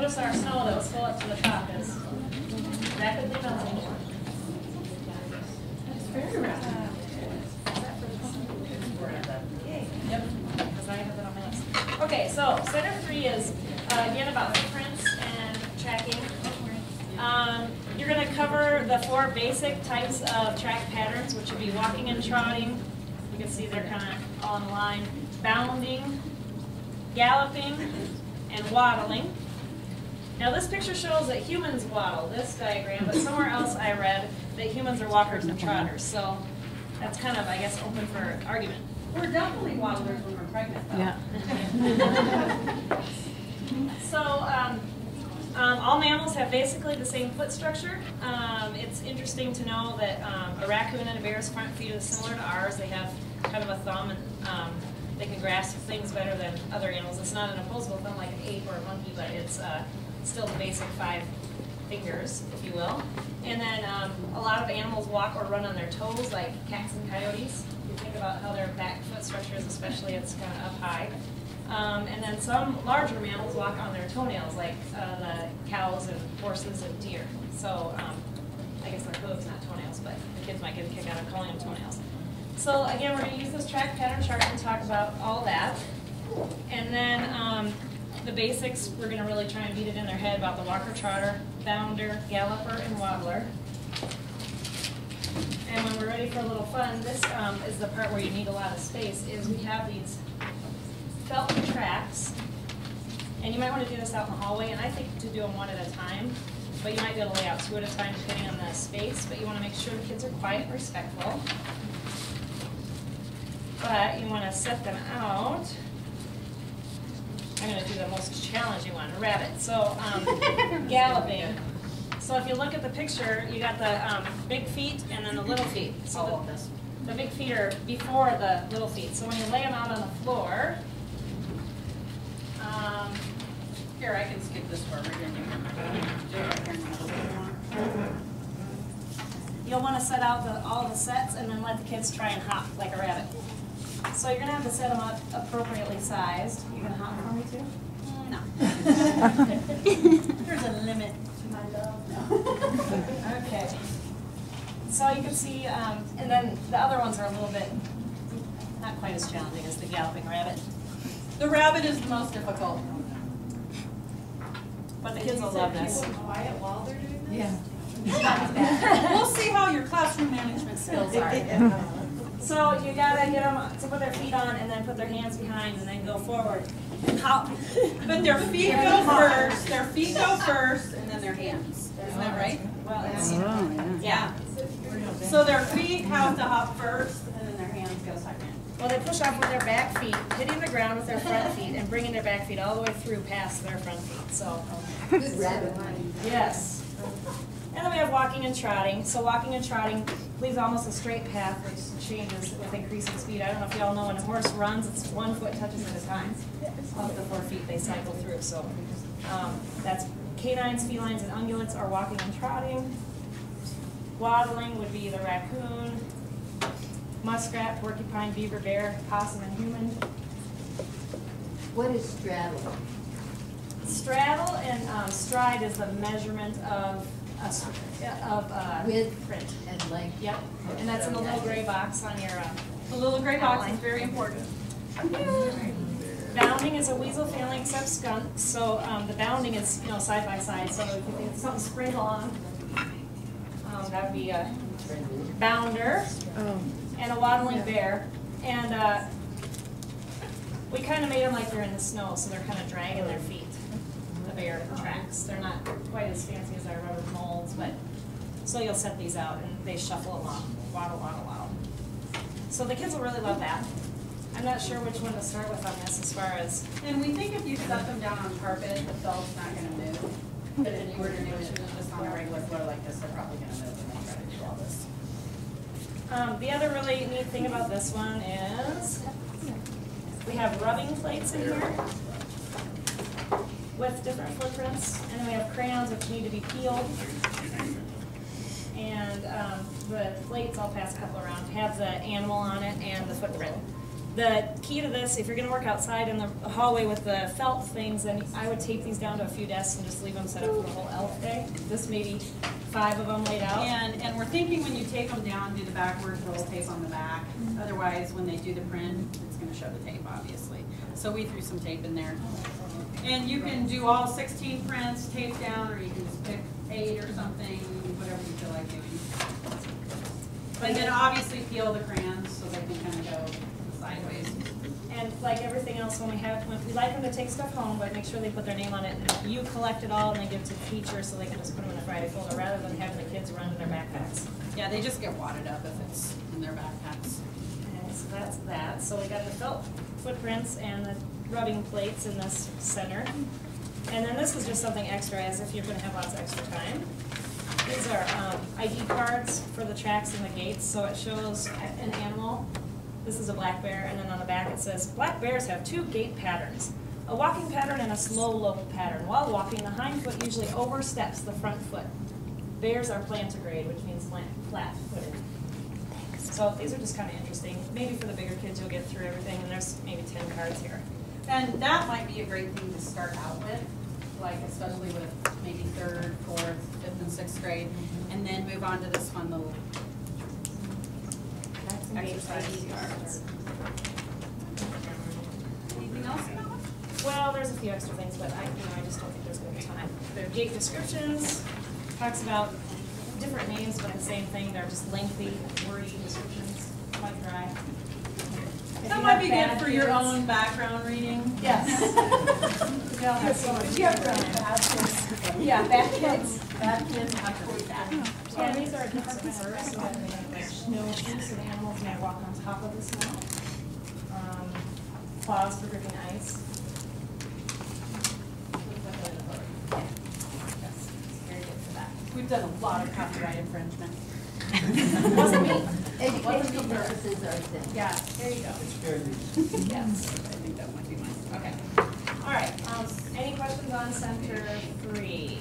notice our snow that was full up to the top is rapidly melting. It's very rapid. Yep, because I have it on my list. Okay, so center 3 is, again, about footprints and tracking. You're going to cover the 4 basic types of track patterns, which would be walking and trotting. You can see they're kind of all in line. Bounding, galloping, and waddling. Now this picture shows that humans waddle, this diagram, but somewhere else I read that humans are walkers and trotters. So that's kind of, I guess, open for argument. We're definitely waddlers when we're pregnant, though. Yeah. So all mammals have basically the same foot structure. It's interesting to know that a raccoon and a bear's front feet are similar to ours. They have kind of a thumb, and they can grasp things better than other animals. It's not an opposable thumb like an ape or a monkey, but it's still the basic 5 fingers, if you will. And then a lot of animals walk or run on their toes, like cats and coyotes. You think about how their back foot structure is, especially it's kind of up high. And then some larger mammals walk on their toenails, like the cows and horses and deer. So I guess they're hooves, not toenails, but the kids might get a kick out of calling them toenails. So again, we're going to use this track pattern chart and talk about all that. And then the basics, we're going to really try and beat it in their head about the walker, trotter, bounder, galloper, and waddler. And when we're ready for a little fun, this is the part where you need a lot of space, is we have these felt tracks. And you might want to do this out in the hallway, and I think to do them one at a time. But you might be able to lay out 2 at a time depending on the space, but you want to make sure the kids are quiet and respectful. But you want to set them out. I'm going to do the most challenging one, a rabbit. So galloping. So if you look at the picture, you got the big feet and then the little feet. So the big feet are before the little feet. So when you lay them out on the floor, Here, I can skip this part. you'll want to set out all the sets and then let the kids try and hop like a rabbit. So you're going to have to set them up appropriately sized. You going to hop for me too? No. There's a limit to my love. No. Okay. So you can see, and then the other ones are a little bit not quite as challenging as the galloping rabbit. The rabbit is the most difficult. But the kids will love this. Quiet while they're doing this? Yeah. We'll see how your classroom management skills are. So you gotta get them to put their feet on and then put their hands behind and then go forward. Hop. But their feet go first, and then their hands. Isn't that right? Well, it's, Yeah. So their feet have to hop first, and then their hands go second. well, they push off with their back feet, hitting the ground with their front feet and bringing their back feet all the way through past their front feet. So, Good rabbit. yes. And then we have walking and trotting. So walking and trotting leaves almost a straight path, which changes with increasing speed. I don't know if y'all know when a horse runs, it's 1 foot touches at a time. Of the 4 feet they cycle through. So that's canines, felines, and ungulates are walking and trotting. Waddling would be the raccoon, muskrat, porcupine, beaver, bear, possum, and human. What is straddle? Straddle and stride is the measurement of Width print. and length. Yep, and that's in the little gray box on your The little gray box is very important. bounding is a weasel family except skunk. So the bounding is side by side. So if you think it's something spring along, that would be a bounder and a waddling bear. And we kind of made them like they're in the snow, so they're kind of dragging their feet. The bear tracks. They're not quite as fancy as our rubber molds, but so you'll set these out and they shuffle along, waddle, waddle, waddle. So the kids will really love that. I'm not sure which one to start with on this as far as. And we think if you set them down on carpet, the felt's not going to move. But if you were to do it just on a regular floor like this, they're probably going to move when they try to do all this. The other really neat thing about this one is we have rubbing plates in here with different footprints, and then we have crayons which need to be peeled. And the plates, I'll pass a couple around, have the animal on it and the footprint. The key to this, if you're gonna work outside in the hallway with the felt things, then I would tape these down to a few desks and just leave them set up for the whole ELF day. This maybe 5 of them laid out. And we're thinking when you tape them down, do the backwards roll tape on the back. Otherwise, when they do the print, it's going to show the tape, obviously. So we threw some tape in there. And you can do all 16 prints taped down, or you can just pick 8 or something, whatever you feel like doing. But then obviously peel the crayons so they can kind of go sideways. And like everything else, when we like them to take stuff home, but make sure they put their name on it. And you collect it all and then give it to the teacher so they can just put them in a Friday folder rather than having the kids run in their backpacks. Yeah, they just get wadded up if it's in their backpacks. And so that's that. So we got the felt footprints and the rubbing plates in this center. And then this is just something extra, as if you're going to have lots of extra time. These are ID cards for the tracks and the gates, so it shows an animal. This is a black bear, and then on the back it says, black bears have 2 gait patterns, a walking pattern and a slow lope pattern. While walking, the hind foot usually oversteps the front foot. Bears are plantigrade, which means flat-footed. So these are just kind of interesting. Maybe for the bigger kids you'll get through everything, and there's maybe 10 cards here. And that might be a great thing to start out with, like especially with maybe 3rd, 4th, 5th, and 6th grade, and then move on to this fun little exercise cards. Anything else about it? Well, there's a few extra things, but I just don't think there's going to be time. They're gate descriptions, talks about different names, but the same thing. They're just lengthy, wordy descriptions, quite dry. That might be good for your own background reading. Yes. Yeah, bad kids. Bad kids have to read that. And these are different colors, so that they have like snowshoes, so the animals may walk on top of the snow. Claws for gripping ice. Yes, very good for that. We've done a lot of copyright infringement. Wasn't me. Educational purposes are things. Yeah, there you go. Yes. I think that might be mine. Okay. All right. Any questions on Center 3?